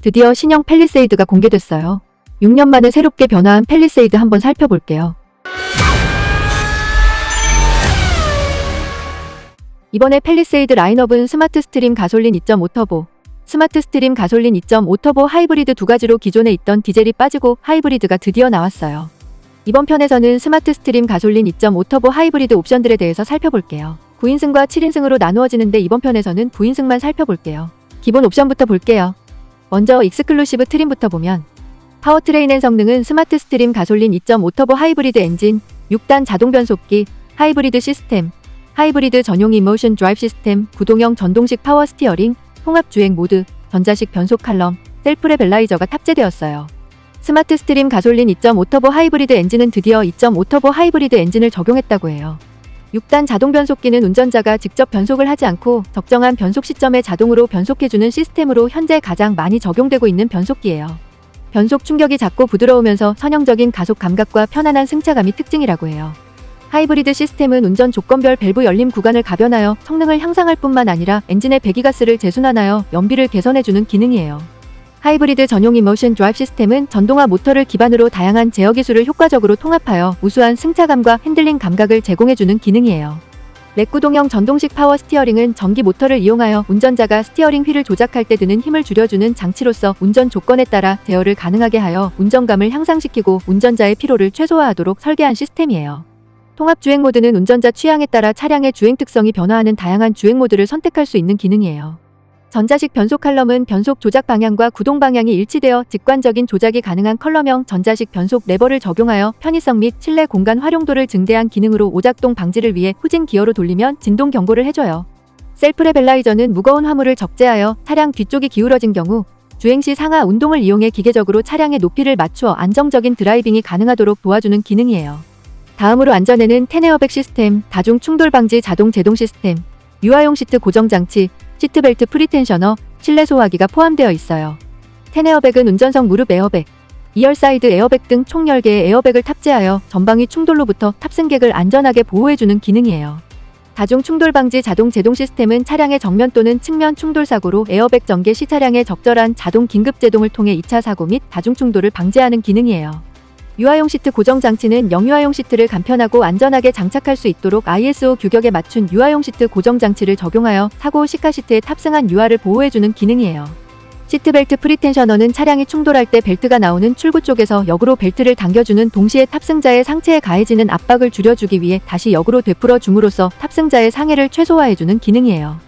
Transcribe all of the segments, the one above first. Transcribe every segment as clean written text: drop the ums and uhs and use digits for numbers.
드디어 신형 팰리세이드가 공개됐어요. 6년 만에 새롭게 변화한 팰리세이드 한번 살펴볼게요. 이번에 팰리세이드 라인업은 스마트 스트림 가솔린 2.5 터보, 스마트 스트림 가솔린 2.5 터보 하이브리드 두 가지로 기존에 있던 디젤이 빠지고 하이브리드가 드디어 나왔어요. 이번 편에서는 스마트 스트림 가솔린 2.5 터보 하이브리드 옵션들에 대해서 살펴볼게요. 9인승과 7인승으로 나누어지는데 이번 편에서는 9인승만 살펴볼게요. 기본 옵션부터 볼게요. 먼저 익스클루시브 트림부터 보면 파워트레인의 성능은 스마트 스트림 가솔린 2.5 터보 하이브리드 엔진, 6단 자동 변속기, 하이브리드 시스템, 하이브리드 전용 이모션 드라이브 시스템, 구동형 전동식 파워 스티어링, 통합 주행 모드, 전자식 변속 칼럼, 셀프 레벨라이저가 탑재되었어요. 스마트 스트림 가솔린 2.5 터보 하이브리드 엔진은 드디어 2.5 터보 하이브리드 엔진을 적용했다고 해요. 6단 자동 변속기는 운전자가 직접 변속을 하지 않고 적정한 변속 시점에 자동으로 변속해주는 시스템으로 현재 가장 많이 적용되고 있는 변속기예요. 변속 충격이 작고 부드러우면서 선형적인 가속 감각과 편안한 승차감이 특징이라고 해요. 하이브리드 시스템은 운전 조건별 밸브 열림 구간을 가변하여 성능을 향상할 뿐만 아니라 엔진의 배기가스를 재순환하여 연비를 개선해주는 기능이에요. 하이브리드 전용 이모션 드라이브 시스템은 전동화 모터를 기반으로 다양한 제어 기술을 효과적으로 통합하여 우수한 승차감과 핸들링 감각을 제공해주는 기능이에요. 렉구동형 전동식 파워 스티어링은 전기 모터를 이용하여 운전자가 스티어링 휠을 조작할 때 드는 힘을 줄여주는 장치로서 운전 조건에 따라 제어를 가능하게 하여 운전감을 향상시키고 운전자의 피로를 최소화하도록 설계한 시스템이에요. 통합 주행 모드는 운전자 취향에 따라 차량의 주행 특성이 변화하는 다양한 주행 모드를 선택할 수 있는 기능이에요. 전자식 변속 칼럼은 변속 조작 방향과 구동 방향이 일치되어 직관적인 조작이 가능한 컬럼형 전자식 변속 레버를 적용하여 편의성 및 실내 공간 활용도를 증대한 기능으로 오작동 방지를 위해 후진 기어로 돌리면 진동 경고를 해줘요. 셀프 레벨라이저는 무거운 화물을 적재하여 차량 뒤쪽이 기울어진 경우 주행 시 상하 운동을 이용해 기계적으로 차량의 높이를 맞추어 안정적인 드라이빙이 가능하도록 도와주는 기능이에요. 다음으로 안전에는 텐에어백 시스템, 다중 충돌 방지 자동 제동 시스템, 유아용 시트 고정 장치, 시트벨트 프리텐셔너, 실내 소화기가 포함되어 있어요. 텐에어백은 운전석 무릎 에어백, 2열 사이드 에어백 등 총 10개의 에어백을 탑재하여 전방위 충돌로부터 탑승객을 안전하게 보호해주는 기능이에요. 다중 충돌 방지 자동 제동 시스템은 차량의 정면 또는 측면 충돌 사고로 에어백 전개 시 차량의 적절한 자동 긴급 제동을 통해 2차 사고 및 다중 충돌을 방지하는 기능이에요. 유아용 시트 고정 장치는 영유아용 시트를 간편하고 안전하게 장착할 수 있도록 ISO 규격에 맞춘 유아용 시트 고정 장치를 적용하여 사고 후 시카 시트에 탑승한 유아를 보호해주는 기능이에요. 시트벨트 프리텐셔너는 차량이 충돌할 때 벨트가 나오는 출구 쪽에서 역으로 벨트를 당겨주는 동시에 탑승자의 상체에 가해지는 압박을 줄여주기 위해 다시 역으로 되풀어 줌으로써 탑승자의 상해를 최소화해주는 기능이에요.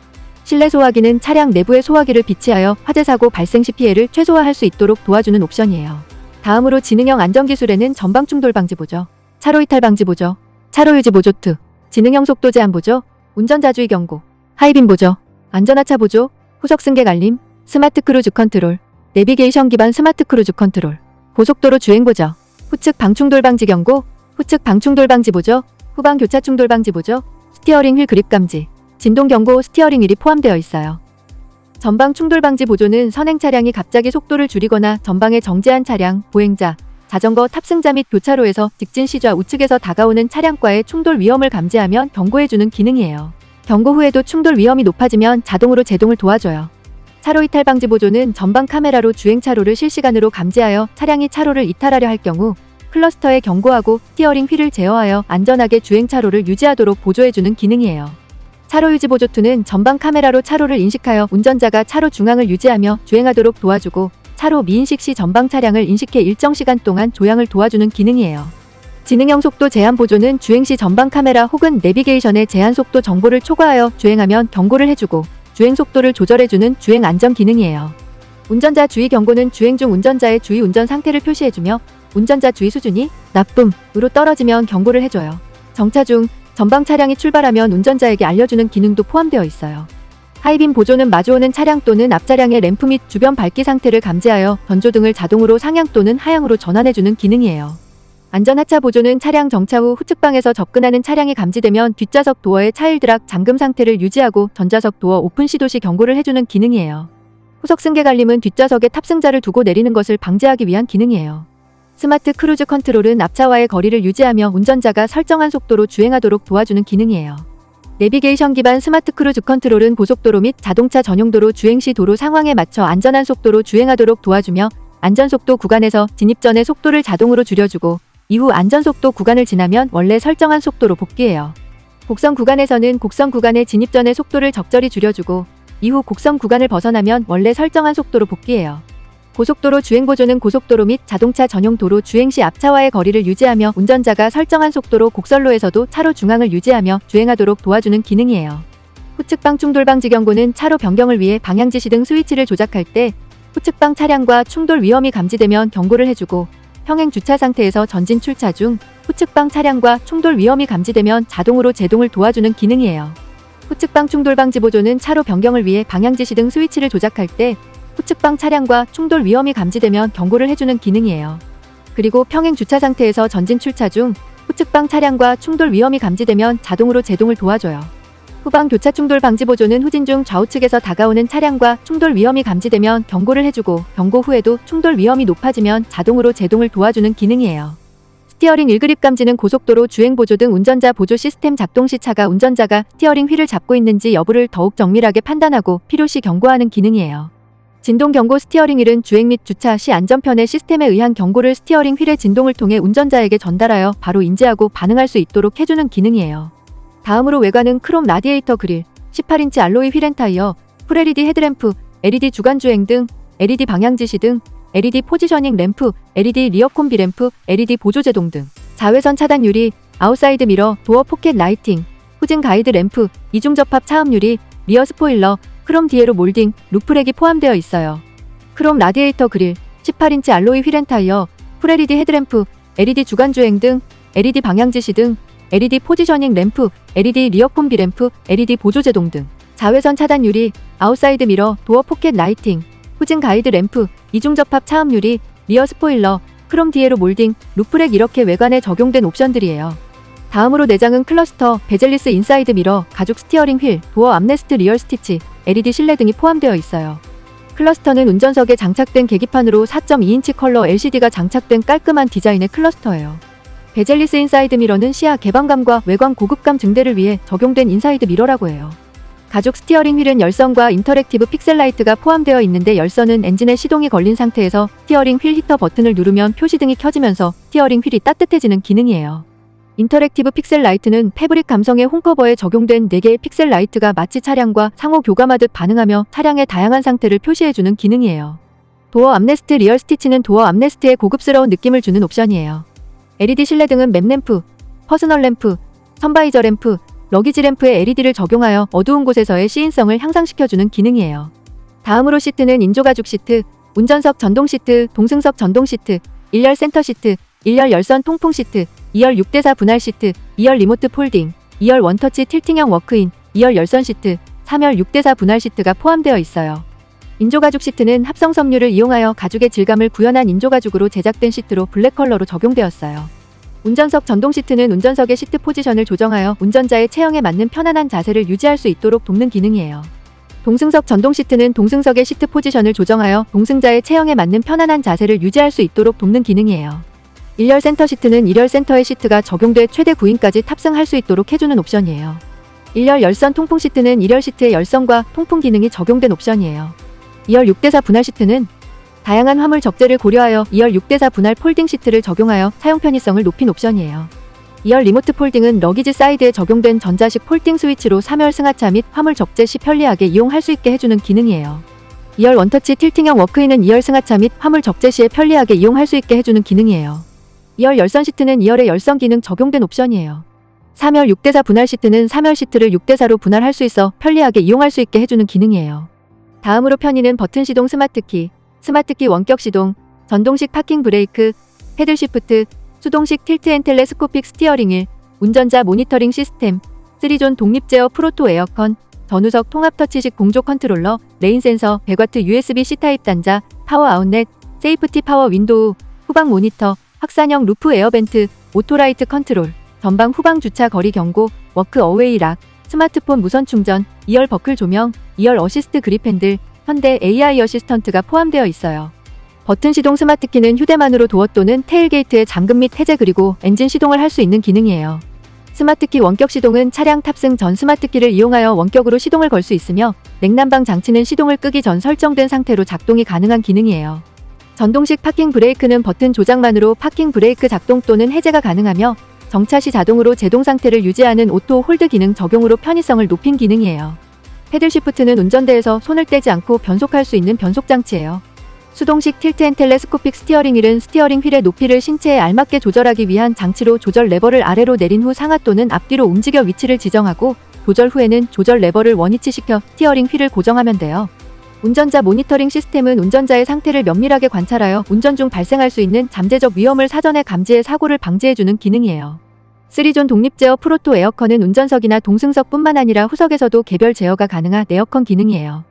실내 소화기는 차량 내부에 소화기를 비치하여 화재 사고 발생 시 피해를 최소화할 수 있도록 도와주는 옵션이에요. 다음으로 지능형 안전기술에는 전방 충돌 방지 보조, 차로 이탈 방지 보조, 차로 유지 보조 2, 지능형 속도 제한 보조, 운전자주의 경고, 하이빔 보조, 안전하차 보조, 후석 승객 알림, 스마트 크루즈 컨트롤, 내비게이션 기반 스마트 크루즈 컨트롤, 고속도로 주행 보조, 후측 방충돌 방지 경고, 후측 방충돌 방지 보조, 후방 교차 충돌 방지 보조, 스티어링 휠 그립 감지, 진동 경고 스티어링 휠이 포함되어 있어요. 전방 충돌 방지 보조는 선행 차량이 갑자기 속도를 줄이거나 전방에 정지한 차량, 보행자, 자전거 탑승자 및 교차로에서 직진 시좌 우측에서 다가오는 차량과의 충돌 위험을 감지하면 경고해주는 기능이에요. 경고 후에도 충돌 위험이 높아지면 자동으로 제동을 도와줘요. 차로 이탈 방지 보조는 전방 카메라로 주행 차로를 실시간으로 감지하여 차량이 차로를 이탈하려 할 경우 클러스터에 경고하고 스티어링 휠을 제어하여 안전하게 주행 차로를 유지하도록 보조해주는 기능이에요. 차로 유지 보조 2는 전방 카메라로 차로를 인식하여 운전자가 차로 중앙을 유지하며 주행하도록 도와주고 차로 미인식 시 전방 차량을 인식해 일정 시간 동안 조향을 도와주는 기능이에요. 지능형 속도 제한 보조는 주행 시 전방 카메라 혹은 내비게이션의 제한 속도 정보를 초과하여 주행하면 경고를 해주고 주행 속도를 조절해주는 주행 안전 기능이에요. 운전자 주의 경고는 주행 중 운전자의 주의 운전 상태를 표시해주며 운전자 주의 수준이 나쁨으로 떨어지면 경고를 해줘요. 정차 중 전방 차량이 출발하면 운전자에게 알려주는 기능도 포함되어 있어요. 하이빔 보조는 마주오는 차량 또는 앞차량의 램프 및 주변 밝기 상태를 감지하여 전조등을 자동으로 상향 또는 하향으로 전환해주는 기능이에요. 안전하차 보조는 차량 정차 후 후측방에서 접근하는 차량이 감지되면 뒷좌석 도어의 차일 드락 잠금 상태를 유지하고 전좌석 도어 오픈 시도 시 경고를 해주는 기능이에요. 후석 승객 알림은 뒷좌석에 탑승자를 두고 내리는 것을 방지하기 위한 기능이에요. 스마트 크루즈 컨트롤은 앞차와의 거리를 유지하며 운전자가 설정한 속도로 주행하도록 도와주는 기능이에요. 내비게이션 기반 스마트 크루즈 컨트롤은 고속도로 및 자동차 전용도로 주행 시 도로 상황에 맞춰 안전한 속도로 주행하도록 도와주며 안전속도 구간에서 진입 전에 속도를 자동으로 줄여주고 이후 안전속도 구간을 지나면 원래 설정한 속도로 복귀해요. 곡선 구간에서는 곡선 구간에 진입 전에 속도를 적절히 줄여주고 이후 곡선 구간을 벗어나면 원래 설정한 속도로 복귀해요. 고속도로 주행보조는 고속도로 및 자동차 전용 도로 주행 시 앞차와의 거리를 유지하며 운전자가 설정한 속도로 곡선로에서도 차로 중앙을 유지하며 주행하도록 도와주는 기능이에요. 후측방 충돌 방지 경고는 차로 변경을 위해 방향지시 등 스위치를 조작할 때 후측방 차량과 충돌 위험이 감지되면 경고를 해주고 평행 주차 상태에서 전진 출차 중 후측방 차량과 충돌 위험이 감지되면 자동으로 제동을 도와주는 기능이에요. 후측방 충돌 방지 보조는 차로 변경을 위해 방향지시 등 스위치를 조작할 때 후측방 차량과 충돌 위험이 감지되면 경고를 해주는 기능이에요. 그리고 평행 주차 상태에서 전진 출차 중 후측방 차량과 충돌 위험이 감지되면 자동으로 제동을 도와줘요. 후방 교차 충돌 방지 보조는 후진 중 좌우측에서 다가오는 차량과 충돌 위험이 감지되면 경고를 해주고 경고 후에도 충돌 위험이 높아지면 자동으로 제동을 도와주는 기능이에요. 스티어링 1그립 감지는 고속도로 주행 보조 등 운전자 보조 시스템 작동 시 차가 운전자가 스티어링 휠을 잡고 있는지 여부를 더욱 정밀하게 판단하고 필요시 경고하는 기능이에요. 진동 경고 스티어링 휠은 주행 및 주차 시 안전편의 시스템에 의한 경고를 스티어링 휠의 진동을 통해 운전자에게 전달하여 바로 인지하고 반응할 수 있도록 해주는 기능이에요. 다음으로 외관은 크롬 라디에이터 그릴, 18인치 알로이 휠앤타이어, 풀 LED 헤드램프, LED 주간 주행 등, LED 방향지시 등, LED 포지셔닝 램프, LED 리어 콤비 램프, LED 보조 제동 등, 자외선 차단 유리, 아웃사이드 미러, 도어 포켓 라이팅, 후진 가이드 램프, 이중 접합 차음 유리, 리어 스포일러, 크롬 디에로 몰딩, 루프렉이 포함되어 있어요. 크롬 라디에이터 그릴, 18인치 알로이 휠앤타이어, 풀 LED 헤드램프, LED 주간 주행 등, LED 방향지시 등, LED 포지셔닝 램프, LED 리어 콤비 램프, LED 보조 제동 등, 자외선 차단 유리, 아웃사이드 미러, 도어 포켓 라이팅, 후진 가이드 램프, 이중 접합 차음 유리, 리어 스포일러, 크롬 디에로 몰딩, 루프렉 이렇게 외관에 적용된 옵션들이에요. 다음으로 내장은 클러스터, 베젤리스 인사이드 미러, 가죽 스티어링 휠, 도어 암레스트 리얼 스티치, LED 실내 등이 포함되어 있어요. 클러스터는 운전석에 장착된 계기판으로 4.2인치 컬러 LCD가 장착된 깔끔한 디자인의 클러스터예요. 베젤리스 인사이드 미러는 시야 개방감과 외관 고급감 증대를 위해 적용된 인사이드 미러라고 해요. 가죽 스티어링 휠은 열선과 인터랙티브 픽셀 라이트가 포함되어 있는데 열선은 엔진에 시동이 걸린 상태에서 스티어링 휠 히터 버튼을 누르면 표시등이 켜지면서 스티어링 휠이 따뜻해지는 기능이에요. 인터랙티브 픽셀 라이트는 패브릭 감성의 홈커버에 적용된 4개의 픽셀 라이트가 마치 차량과 상호 교감하듯 반응하며 차량의 다양한 상태를 표시해주는 기능이에요. 도어 암레스트 리얼 스티치는 도어 암레스트에 고급스러운 느낌을 주는 옵션이에요. LED 실내 등은 맵 램프, 퍼스널 램프, 선바이저 램프, 러기지 램프에 LED를 적용하여 어두운 곳에서의 시인성을 향상시켜주는 기능이에요. 다음으로 시트는 인조가죽 시트, 운전석 전동 시트, 동승석 전동 시트, 1열 센터 시트, 1열 열선 통풍 시트, 2열 6대4 분할 시트, 2열 리모트 폴딩, 2열 원터치 틸팅형 워크인, 2열 열선 시트, 3열 6대4 분할 시트가 포함되어 있어요. 인조가죽 시트는 합성 섬유를 이용하여 가죽의 질감을 구현한 인조가죽으로 제작된 시트로 블랙 컬러로 적용되었어요. 운전석 전동 시트는 운전석의 시트 포지션을 조정하여 운전자의 체형에 맞는 편안한 자세를 유지할 수 있도록 돕는 기능이에요. 동승석 전동 시트는 동승석의 시트 포지션을 조정하여 동승자의 체형에 맞는 편안한 자세를 유지할 수 있도록 돕는 기능이에요. 1열 센터 시트는 1열 센터의 시트가 적용돼 최대 9인까지 탑승할 수 있도록 해주는 옵션이에요. 1열 열선 통풍 시트는 1열 시트의 열선과 통풍 기능이 적용된 옵션이에요. 2열 6대4 분할 시트는 다양한 화물 적재를 고려하여 2열 6대4 분할 폴딩 시트를 적용하여 사용 편의성을 높인 옵션이에요. 2열 리모트 폴딩은 러기지 사이드에 적용된 전자식 폴딩 스위치로 3열 승하차 및 화물 적재 시 편리하게 이용할 수 있게 해주는 기능이에요. 2열 원터치 틸팅형 워크인은 2열 승하차 및 화물 적재 시에 편리하게 이용할 수 있게 해주는 기능이에요. 2열 열선 시트는 2열의 열선 기능 적용된 옵션이에요. 3열 6대4 분할 시트는 3열 시트를 6대4로 분할할 수 있어 편리하게 이용할 수 있게 해주는 기능이에요. 다음으로 편의는 버튼 시동 스마트키, 스마트키 원격 시동, 전동식 파킹 브레이크, 패들 쉬프트, 수동식 틸트 앤 텔레스코픽 스티어링 휠, 운전자 모니터링 시스템, 3존 독립 제어 프로토 에어컨, 전후석 통합 터치식 공조 컨트롤러, 레인 센서, 100W USB-C 타입 단자, 파워 아웃렛, 세이프티 파워 윈도우, 후방 모니터, 확산형 루프 에어벤트, 오토라이트 컨트롤, 전방 후방 주차 거리 경고, 워크 어웨이 락, 스마트폰 무선 충전, 2열 버클 조명, 2열 어시스트 그립 핸들, 현대 AI 어시스턴트가 포함되어 있어요. 버튼 시동 스마트키는 휴대만으로 도어 또는 테일게이트의 잠금 및 해제 그리고 엔진 시동을 할 수 있는 기능이에요. 스마트키 원격 시동은 차량 탑승 전 스마트키를 이용하여 원격으로 시동을 걸 수 있으며 냉난방 장치는 시동을 끄기 전 설정된 상태로 작동이 가능한 기능이에요. 전동식 파킹 브레이크는 버튼 조작만으로 파킹 브레이크 작동 또는 해제가 가능하며 정차 시 자동으로 제동 상태를 유지하는 오토 홀드 기능 적용으로 편의성을 높인 기능이에요. 패들 시프트는 운전대에서 손을 떼지 않고 변속할 수 있는 변속 장치예요. 수동식 틸트 앤 텔레스코픽 스티어링 휠은 스티어링 휠의 높이를 신체에 알맞게 조절하기 위한 장치로 조절 레버를 아래로 내린 후 상하 또는 앞뒤로 움직여 위치를 지정하고 조절 후에는 조절 레버를 원위치시켜 스티어링 휠을 고정하면 돼요. 운전자 모니터링 시스템은 운전자의 상태를 면밀하게 관찰하여 운전 중 발생할 수 있는 잠재적 위험을 사전에 감지해 사고를 방지해주는 기능이에요. 3존 독립 제어 프로토 에어컨은 운전석이나 동승석뿐만 아니라 후석에서도 개별 제어가 가능한 에어컨 기능이에요.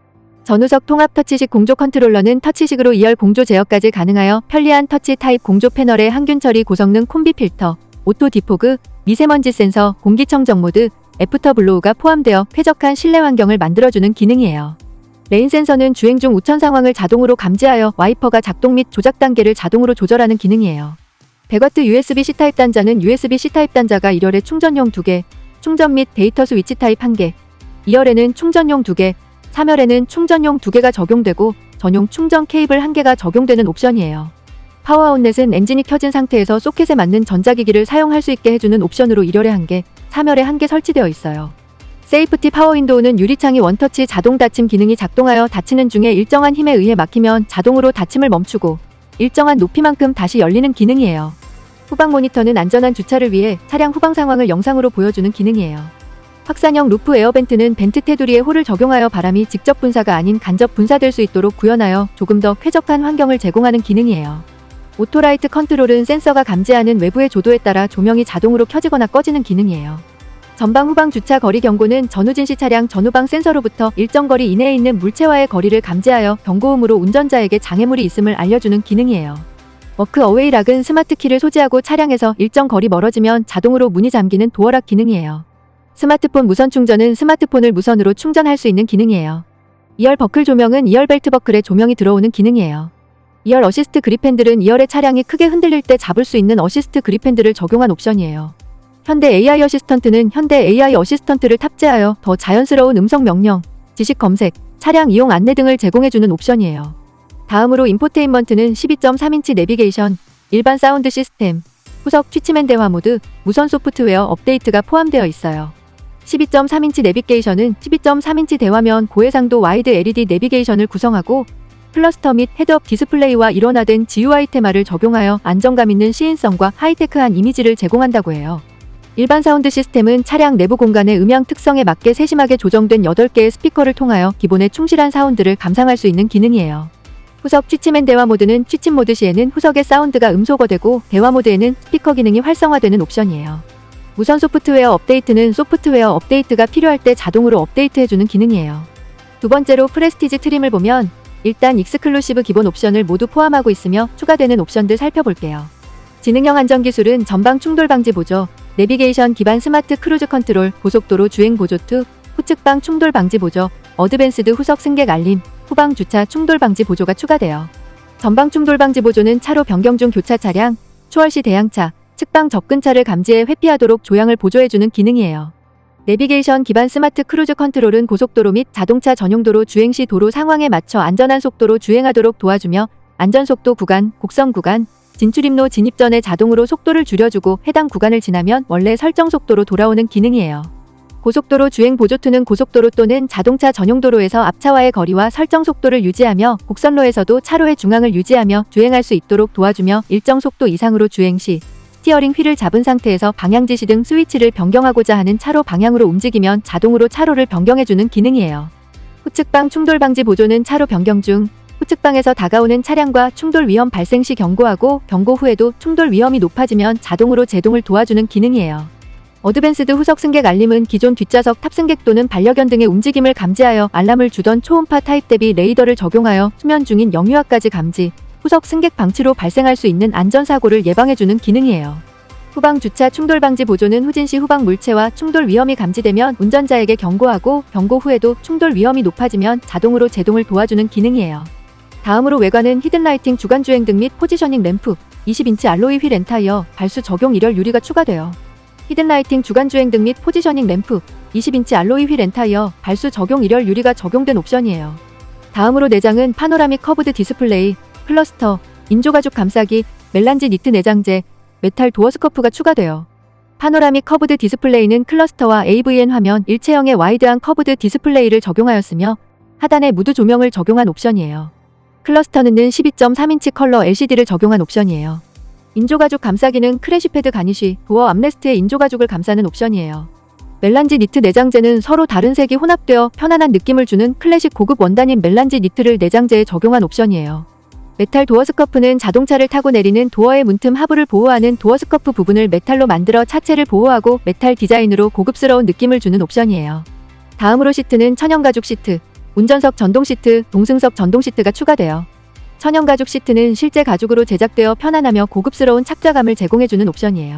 전후석 통합 터치식 공조 컨트롤러는 터치식으로 2열 공조 제어까지 가능하여 편리한 터치 타입 공조 패널에 항균 처리 고성능 콤비 필터, 오토 디포그, 미세먼지 센서, 공기청정 모드, 애프터 블로우가 포함되어 쾌적한 실내 환경을 만들어주는 기능이에요. 레인 센서는 주행 중 우천 상황을 자동으로 감지하여 와이퍼가 작동 및 조작 단계를 자동으로 조절하는 기능이에요. 100W USB-C 타입 단자는 USB-C 타입 단자가 1열에 충전용 2개, 충전 및 데이터 스위치 타입 1개, 2열에는 충전용 2개, 3열에는 충전용 2개가 적용되고 전용 충전 케이블 1개가 적용되는 옵션이에요. 파워 아웃렛은 엔진이 켜진 상태에서 소켓에 맞는 전자기기를 사용할 수 있게 해주는 옵션으로 2열에 1개, 3열에 1개 설치되어 있어요. 세이프티 파워 윈도우는 유리창이 원터치 자동 닫힘 기능이 작동하여 닫히는 중에 일정한 힘에 의해 막히면 자동으로 닫힘을 멈추고 일정한 높이만큼 다시 열리는 기능이에요. 후방 모니터는 안전한 주차를 위해 차량 후방 상황을 영상으로 보여주는 기능이에요. 확산형 루프 에어벤트는 벤트 테두리에 홀을 적용하여 바람이 직접 분사가 아닌 간접 분사될 수 있도록 구현하여 조금 더 쾌적한 환경을 제공하는 기능이에요. 오토라이트 컨트롤은 센서가 감지하는 외부의 조도에 따라 조명이 자동으로 켜지거나 꺼지는 기능이에요. 전방 후방 주차 거리 경고는 전후진 시 차량 전후방 센서로부터 일정 거리 이내에 있는 물체와의 거리를 감지하여 경고음으로 운전자에게 장애물이 있음을 알려주는 기능이에요. 워크 어웨이 락은 스마트 키를 소지하고 차량에서 일정 거리 멀어지면 자동으로 문이 잠기는 도어락 기능이에요. 스마트폰 무선 충전은 스마트폰을 무선으로 충전할 수 있는 기능이에요. 2열 버클 조명은 2열 벨트 버클에 조명이 들어오는 기능이에요. 2열 어시스트 그립 핸들은 2열의 차량이 크게 흔들릴 때 잡을 수 있는 어시스트 그립 핸들을 적용한 옵션이에요. 현대 AI 어시스턴트는 현대 AI 어시스턴트를 탑재하여 더 자연스러운 음성 명령, 지식 검색, 차량 이용 안내 등을 제공해주는 옵션이에요. 다음으로 인포테인먼트는 12.3인치 내비게이션, 일반 사운드 시스템, 후석 취치맨 대화 모드, 무선 소프트웨어 업데이트가 포함되어 있어요. 12.3인치 내비게이션은 12.3인치 대화면 고해상도 와이드 LED 내비게이션을 구성하고 클러스터 및 헤드업 디스플레이와 일원화된 GUI 테마를 적용하여 안정감 있는 시인성과 하이테크한 이미지를 제공한다고 해요. 일반 사운드 시스템은 차량 내부 공간의 음향 특성에 맞게 세심하게 조정된 8개의 스피커를 통하여 기본에 충실한 사운드를 감상할 수 있는 기능이에요. 후석 취치맨 대화 모드는 취침 모드 시에는 후석의 사운드가 음소거되고 대화 모드에는 스피커 기능이 활성화되는 옵션이에요. 무선 소프트웨어 업데이트는 소프트웨어 업데이트가 필요할 때 자동으로 업데이트해주는 기능이에요. 두 번째로 프레스티지 트림을 보면 일단 익스클루시브 기본 옵션을 모두 포함하고 있으며 추가되는 옵션들 살펴볼게요. 지능형 안전 기술은 전방 충돌 방지 보조, 내비게이션 기반 스마트 크루즈 컨트롤, 고속도로 주행 보조 2, 후측방 충돌 방지 보조, 어드밴스드 후석 승객 알림, 후방 주차 충돌 방지 보조가 추가돼요. 전방 충돌 방지 보조는 차로 변경 중 교차 차량, 초월 시 대항차, 측방 접근차를 감지해 회피하도록 조향을 보조해주는 기능이에요. 내비게이션 기반 스마트 크루즈 컨트롤은 고속도로 및 자동차 전용도로 주행 시 도로 상황에 맞춰 안전한 속도로 주행하도록 도와주며 안전속도 구간, 곡선 구간, 진출입로 진입 전에 자동으로 속도를 줄여주고 해당 구간을 지나면 원래 설정 속도로 돌아오는 기능이에요. 고속도로 주행 보조 2는 고속도로 또는 자동차 전용도로에서 앞차와의 거리와 설정 속도를 유지하며 곡선로에서도 차로의 중앙을 유지하며 주행할 수 있도록 도와주며 일정 속도 이상으로 주행 시 스티어링 휠을 잡은 상태에서 방향 지시 등 스위치를 변경하고자 하는 차로 방향으로 움직이면 자동으로 차로를 변경해주는 기능이에요. 후측방 충돌 방지 보조는 차로 변경 중 후측방에서 다가오는 차량과 충돌 위험 발생 시 경고하고 경고 후에도 충돌 위험이 높아지면 자동으로 제동을 도와주는 기능이에요. 어드밴스드 후석 승객 알림은 기존 뒷좌석 탑승객 또는 반려견 등의 움직임을 감지하여 알람을 주던 초음파 타입 대비 레이더를 적용하여 수면 중인 영유아까지 감지, 후석 승객 방치로 발생할 수 있는 안전사고를 예방해주는 기능이에요. 후방 주차 충돌 방지 보조는 후진 시 후방 물체와 충돌 위험이 감지되면 운전자에게 경고하고 경고 후에도 충돌 위험이 높아지면 자동으로 제동을 도와주는 기능이에요. 다음으로 외관은 히든라이팅 주간주행 등 및 포지셔닝 램프, 20인치 알로이 휠 엔타이어, 발수 적용 1열 유리가 추가돼요. 히든라이팅 주간주행 등 및 포지셔닝 램프, 20인치 알로이 휠 엔타이어, 발수 적용 1열 유리가 적용된 옵션이에요. 다음으로 내장은 파노라믹 커브드 디스플레이, 클러스터, 인조가죽 감싸기, 멜란지 니트 내장재, 메탈 도어 스커프가 추가되어 파노라믹 커브드 디스플레이는 클러스터와 AVN 화면 일체형의 와이드한 커브드 디스플레이를 적용하였으며 하단에 무드 조명을 적용한 옵션이에요. 클러스터는 12.3인치 컬러 LCD를 적용한 옵션이에요. 인조가죽 감싸기는 크래시패드 가니쉬, 도어 암레스트에 인조가죽을 감싸는 옵션이에요. 멜란지 니트 내장재는 서로 다른 색이 혼합되어 편안한 느낌을 주는 클래식 고급 원단인 멜란지 니트를 내장재에 적용한 옵션이에요. 메탈 도어 스커프는 자동차를 타고 내리는 도어의 문틈 하부를 보호하는 도어 스커프 부분을 메탈로 만들어 차체를 보호하고 메탈 디자인으로 고급스러운 느낌을 주는 옵션이에요. 다음으로 시트는 천연가죽 시트, 운전석 전동 시트, 동승석 전동 시트가 추가되어 천연가죽 시트는 실제 가죽으로 제작되어 편안하며 고급스러운 착좌감을 제공해주는 옵션이에요.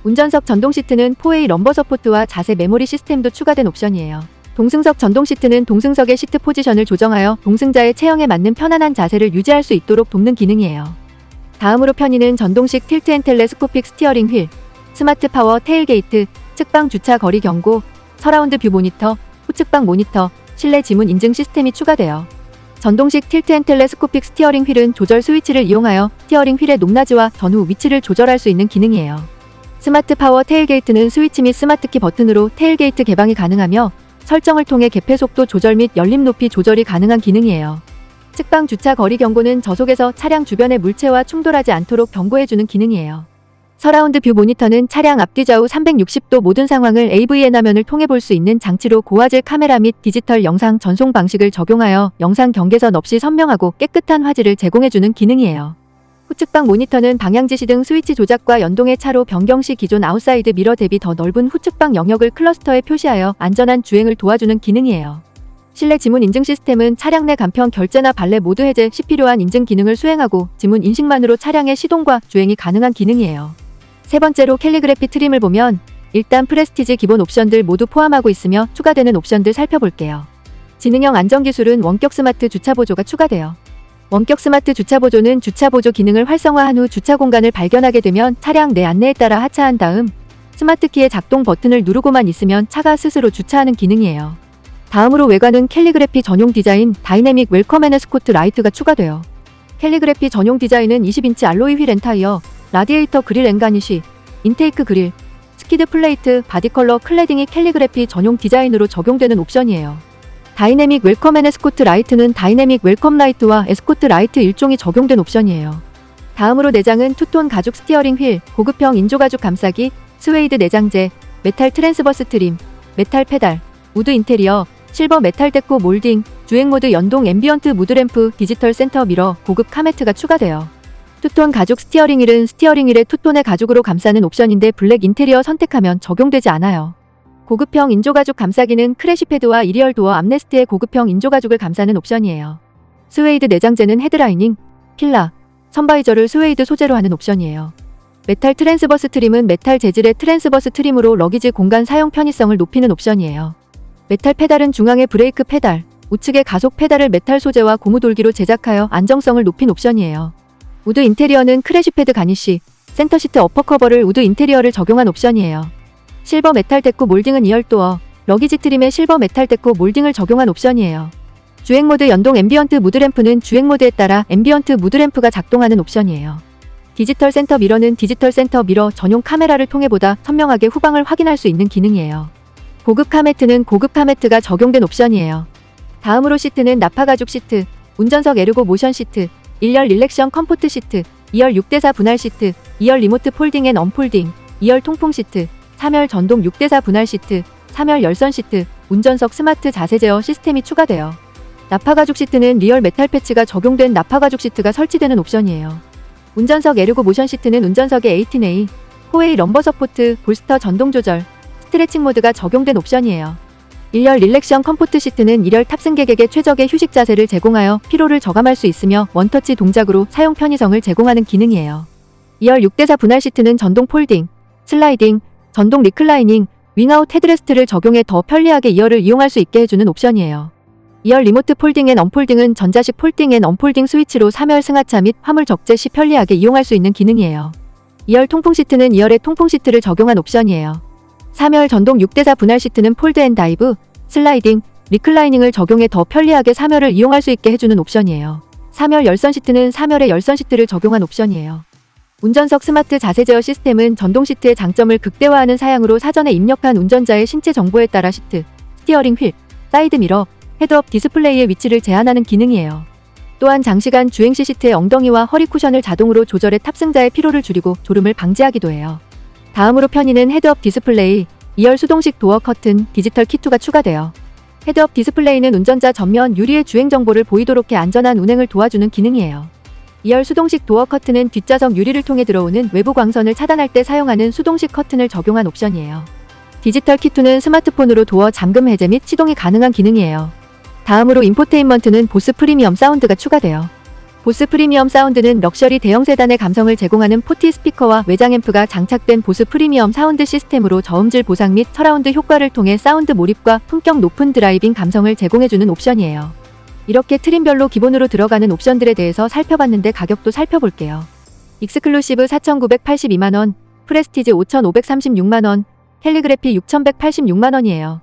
운전석 전동 시트는 4A 럼버 서포트와 자세 메모리 시스템도 추가된 옵션이에요. 동승석 전동 시트는 동승석의 시트 포지션을 조정하여 동승자의 체형에 맞는 편안한 자세를 유지할 수 있도록 돕는 기능이에요. 다음으로 편의는 전동식 틸트 앤 텔레스코픽 스티어링 휠, 스마트 파워 테일게이트, 측방 주차 거리 경고, 서라운드 뷰 모니터, 후측방 모니터, 실내 지문 인증 시스템이 추가되어 전동식 틸트 앤 텔레스코픽 스티어링 휠은 조절 스위치를 이용하여 스티어링 휠의 높낮이와 전후 위치를 조절할 수 있는 기능이에요. 스마트 파워 테일게이트는 스위치 및 스마트키 버튼으로 테일게이트 개방이 가능하며 설정을 통해 개폐 속도 조절 및 열림 높이 조절이 가능한 기능이에요. 측방 주차 거리 경고는 저속에서 차량 주변의 물체와 충돌하지 않도록 경고해주는 기능이에요. 서라운드 뷰 모니터는 차량 앞뒤 좌우 360도 모든 상황을 AVN 화면을 통해 볼 수 있는 장치로 고화질 카메라 및 디지털 영상 전송 방식을 적용하여 영상 경계선 없이 선명하고 깨끗한 화질을 제공해주는 기능이에요. 후측방 모니터는 방향지시 등 스위치 조작과 연동의 차로 변경 시 기존 아웃사이드 미러 대비 더 넓은 후측방 영역을 클러스터에 표시하여 안전한 주행을 도와주는 기능이에요. 실내 지문 인증 시스템은 차량 내 간편 결제나 발레 모드 해제 시 필요한 인증 기능을 수행하고 지문 인식만으로 차량의 시동과 주행이 가능한 기능이에요. 세 번째로 캘리그래피 트림을 보면 일단 프레스티지 기본 옵션들 모두 포함하고 있으며 추가되는 옵션들 살펴볼게요. 지능형 안전기술은 원격 스마트 주차보조가 추가되어 원격 스마트 주차보조는 주차보조 기능을 활성화한 후 주차 공간을 발견하게 되면 차량 내 안내에 따라 하차한 다음 스마트키의 작동 버튼을 누르고만 있으면 차가 스스로 주차하는 기능이에요. 다음으로 외관은 캘리그래피 전용 디자인 다이내믹 웰컴 앤 에스코트 라이트가 추가되어 캘리그래피 전용 디자인은 20인치 알로이 휠 엔타이어, 라디에이터 그릴 앵가니쉬, 인테이크 그릴, 스키드 플레이트, 바디컬러 클래딩이 캘리그래피 전용 디자인으로 적용되는 옵션이에요. 다이내믹 웰컴 앤 에스코트 라이트는 다이내믹 웰컴 라이트와 에스코트 라이트 일종이 적용된 옵션이에요. 다음으로 내장은 투톤 가죽 스티어링 휠, 고급형 인조가죽 감싸기, 스웨이드 내장재, 메탈 트랜스버스 트림, 메탈 페달, 우드 인테리어, 실버 메탈 데코 몰딩, 주행모드 연동 앰비언트 무드램프, 디지털 센터 미러, 고급 카메트가 추가되어 투톤 가죽 스티어링 휠은 스티어링 휠에 투톤의 가죽으로 감싸는 옵션인데 블랙 인테리어 선택하면 적용되지 않아요. 고급형 인조가죽 감싸기는 크래시패드와 이리얼 도어 암레스트의 고급형 인조가죽을 감싸는 옵션이에요. 스웨이드 내장재는 헤드라이닝, 필라, 선바이저를 스웨이드 소재로 하는 옵션이에요. 메탈 트랜스버스 트림은 메탈 재질의 트랜스버스 트림으로 러기지 공간 사용 편의성을 높이는 옵션이에요. 메탈 페달은 중앙의 브레이크 페달, 우측의 가속 페달을 메탈 소재와 고무 돌기로 제작하여 안정성을 높인 옵션이에요. 우드 인테리어는 크래시패드 가니쉬, 센터시트 어퍼커버를 우드 인테리어를 적용한 옵션이에요. 실버 메탈 데코 몰딩은 2열 도어, 러기지 트림에 실버 메탈 데코 몰딩을 적용한 옵션이에요. 주행모드 연동 앰비언트 무드램프는 주행모드에 따라 앰비언트 무드램프가 작동하는 옵션이에요. 디지털 센터 미러는 디지털 센터 미러 전용 카메라를 통해 보다 선명하게 후방을 확인할 수 있는 기능이에요. 고급 카메트는 고급 카메트가 적용된 옵션이에요. 다음으로 시트는 나파가죽 시트, 운전석 에르고 모션 시트, 1열 릴렉션 컴포트 시트, 2열 6대4 분할 시트, 2열 리모트 폴딩 앤 언폴딩, 2열 통풍 시트, 3열 전동 6대4 분할 시트, 3열 열선 시트, 운전석 스마트 자세 제어 시스템이 추가되어 나파가죽 시트는 리얼 메탈 패치가 적용된 나파가죽 시트가 설치되는 옵션이에요. 운전석 에르고 모션 시트는 운전석의 18A, 4A 럼버 서포트, 볼스터 전동 조절, 스트레칭 모드가 적용된 옵션이에요. 1열 릴렉션 컴포트 시트는 1열 탑승객에게 최적의 휴식 자세를 제공하여 피로를 저감할 수 있으며 원터치 동작으로 사용 편의성을 제공하는 기능이에요. 2열 6대4 분할 시트는 전동 폴딩, 슬라이딩, 전동 리클라이닝, 윙아웃 헤드레스트를 적용해 더 편리하게 2열을 이용할 수 있게 해주는 옵션이에요. 2열 리모트 폴딩 앤 언폴딩은 전자식 폴딩 앤 언폴딩 스위치로 3열 승하차 및 화물 적재 시 편리하게 이용할 수 있는 기능이에요. 2열 통풍 시트는 2열에 통풍 시트를 적용한 옵션이에요. 3열 전동 6대4 분할 시트는 폴드 앤 다이브, 슬라이딩, 리클라이닝을 적용해 더 편리하게 3열을 이용할 수 있게 해주는 옵션이에요. 3열 열선 시트는 3열에 열선 시트를 적용한 옵션이에요. 운전석 스마트 자세 제어 시스템은 전동 시트의 장점을 극대화하는 사양으로 사전에 입력한 운전자의 신체 정보에 따라 시트, 스티어링 휠, 사이드 미러, 헤드업 디스플레이의 위치를 제한하는 기능이에요. 또한 장시간 주행 시 시트의 엉덩이와 허리 쿠션을 자동으로 조절해 탑승자의 피로를 줄이고 졸음을 방지하기도 해요. 다음으로 편의는 헤드업 디스플레이, 2열 수동식 도어 커튼, 디지털 키2가 추가돼요. 헤드업 디스플레이는 운전자 전면 유리의 주행 정보를 보이도록 해 안전한 운행을 도와주는 기능이에요. 2열 수동식 도어 커튼은 뒷좌석 유리를 통해 들어오는 외부 광선을 차단할 때 사용하는 수동식 커튼을 적용한 옵션이에요. 디지털 키2는 스마트폰으로 도어 잠금 해제 및 시동이 가능한 기능이에요. 다음으로 인포테인먼트는 보스 프리미엄 사운드가 추가돼요. 보스 프리미엄 사운드는 럭셔리 대형 세단의 감성을 제공하는 40 스피커와 외장 앰프가 장착된 보스 프리미엄 사운드 시스템으로 저음질 보상 및 서라운드 효과를 통해 사운드 몰입과 품격 높은 드라이빙 감성을 제공해주는 옵션이에요. 이렇게 트림별로 기본으로 들어가는 옵션들에 대해서 살펴봤는데 가격도 살펴볼게요. 익스클루시브 4,982만원, 프레스티지 5,536만원, 캘리그래피 6,186만원이에요.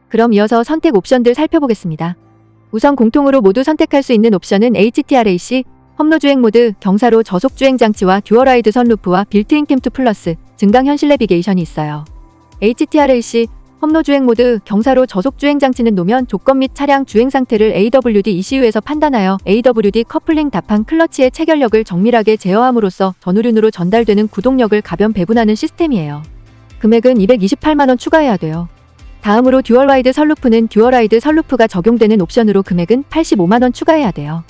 그럼 이어서 선택 옵션들 살펴보겠습니다. 우선 공통으로 모두 선택할 수 있는 옵션은 HTRAC, 험로주행 모드, 경사로 저속주행 장치와 듀얼와이드 선루프와 빌트인 캠2 플러스, 증강현실 내비게이션이 있어요. HTRAC, 험로주행 모드, 경사로 저속주행 장치는 노면 조건 및 차량 주행 상태를 AWD ECU에서 판단하여 AWD 커플링 답한 클러치의 체결력을 정밀하게 제어함으로써 전후륜으로 전달되는 구동력을 가변 배분하는 시스템이에요. 금액은 228만원 추가해야 돼요. 다음으로 듀얼와이드 선루프는 듀얼와이드 선루프가 적용되는 옵션으로 금액은 85만원 추가해야 돼요.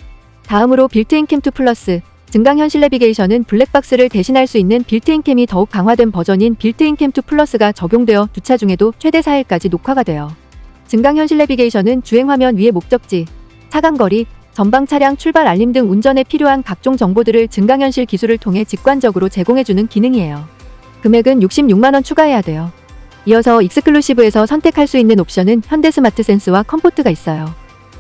다음으로 빌트인 캠2 플러스, 증강현실 내비게이션은 블랙박스를 대신할 수 있는 빌트인 캠이 더욱 강화된 버전인 빌트인 캠2 플러스가 적용되어 주차 중에도 최대 4일까지 녹화가 돼요. 증강현실 내비게이션은 주행화면 위의 목적지, 차간거리, 전방 차량 출발 알림 등 운전에 필요한 각종 정보들을 증강현실 기술을 통해 직관적으로 제공해주는 기능이에요. 금액은 66만원 추가해야 돼요. 이어서 익스클루시브에서 선택할 수 있는 옵션은 현대 스마트 센스와 컴포트가 있어요.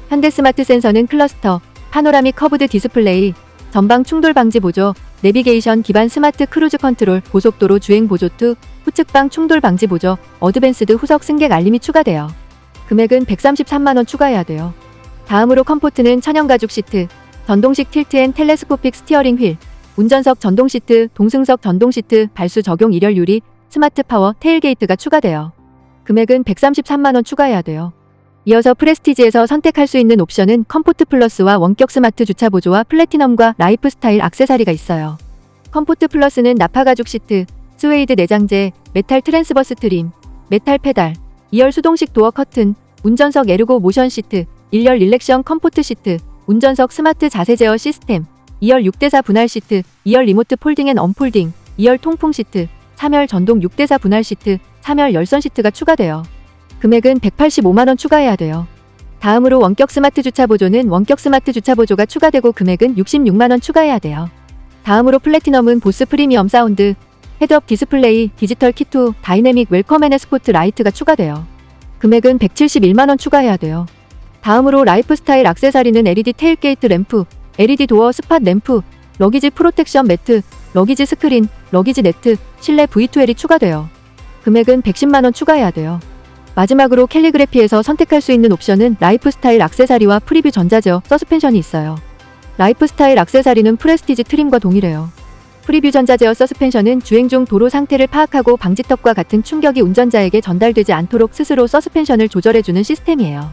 현대 스마트 센서는 클러스터, 파노라믹 커브드 디스플레이, 전방 충돌 방지 보조, 내비게이션 기반 스마트 크루즈 컨트롤, 고속도로 주행 보조 2, 후측방 충돌 방지 보조, 어드밴스드 후석 승객 알림이 추가돼요. 금액은 133만원 추가해야 돼요. 다음으로 컴포트는 천연 가죽 시트, 전동식 틸트 앤 텔레스코픽 스티어링 휠, 운전석 전동 시트, 동승석 전동 시트, 발수 적용 일열 유리, 스마트 파워 테일게이트가 추가돼요. 금액은 133만원 추가해야 돼요. 이어서 프레스티지에서 선택할 수 있는 옵션은 컴포트 플러스와 원격 스마트 주차 보조와 플래티넘과 라이프스타일 액세서리가 있어요. 컴포트 플러스는 나파 가죽 시트, 스웨이드 내장재, 메탈 트랜스버스 트림, 메탈 페달, 2열 수동식 도어 커튼, 운전석 에르고 모션 시트, 1열 릴렉션 컴포트 시트, 운전석 스마트 자세 제어 시스템, 2열 6대4 분할 시트, 2열 리모트 폴딩 앤 언폴딩, 2열 통풍 시트, 3열 전동 6대4 분할 시트, 3열 열선 시트가 추가돼요. 금액은 185만원 추가해야 돼요. 다음으로 원격 스마트 주차 보조는 원격 스마트 주차 보조가 추가되고 금액은 66만원 추가해야 돼요. 다음으로 플래티넘은 보스 프리미엄 사운드, 헤드업 디스플레이, 디지털 키2, 다이내믹 웰컴 앤 에스코트 라이트가 추가돼요. 금액은 171만원 추가해야 돼요. 다음으로 라이프스타일 액세서리는 LED 테일게이트 램프, LED 도어 스팟 램프, 러기지 프로텍션 매트, 러기지 스크린, 러기지 네트, 실내 V2L이 추가돼요. 금액은 110만원 추가해야 돼요. 마지막으로 캘리그래피에서 선택할 수 있는 옵션은 라이프스타일 액세서리와 프리뷰 전자제어 서스펜션이 있어요. 라이프스타일 액세서리는 프레스티지 트림과 동일해요. 프리뷰 전자제어 서스펜션은 주행 중 도로 상태를 파악하고 방지턱과 같은 충격이 운전자에게 전달되지 않도록 스스로 서스펜션을 조절해주는 시스템이에요.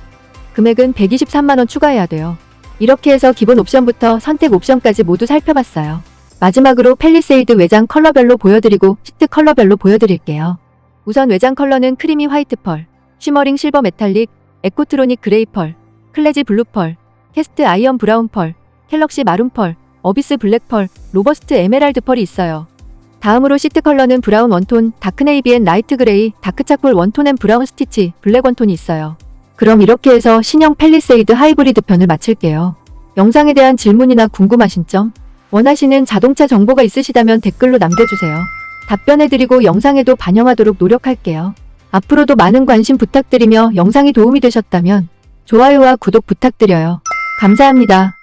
금액은 123만원 추가해야 돼요. 이렇게 해서 기본 옵션부터 선택 옵션까지 모두 살펴봤어요. 마지막으로 팰리세이드 외장 컬러별로 보여드리고 시트 컬러별로 보여드릴게요. 우선 외장 컬러는 크리미 화이트 펄, 쉬머링 실버 메탈릭, 에코트로닉 그레이 펄, 클래지 블루 펄, 캐스트 아이언 브라운 펄, 갤럭시 마룬 펄, 어비스 블랙 펄, 로버스트 에메랄드 펄이 있어요. 다음으로 시트 컬러는 브라운 원톤, 다크 네이비 앤 라이트 그레이, 다크 차콜 원톤 앤 브라운 스티치, 블랙 원톤이 있어요. 그럼 이렇게 해서 신형 팰리세이드 하이브리드 편을 마칠게요. 영상에 대한 질문이나 궁금하신 점, 원하시는 자동차 정보가 있으시다면 댓글로 남겨주세요. 답변해드리고 영상에도 반영하도록 노력할게요. 앞으로도 많은 관심 부탁드리며 영상이 도움이 되셨다면 좋아요와 구독 부탁드려요. 감사합니다.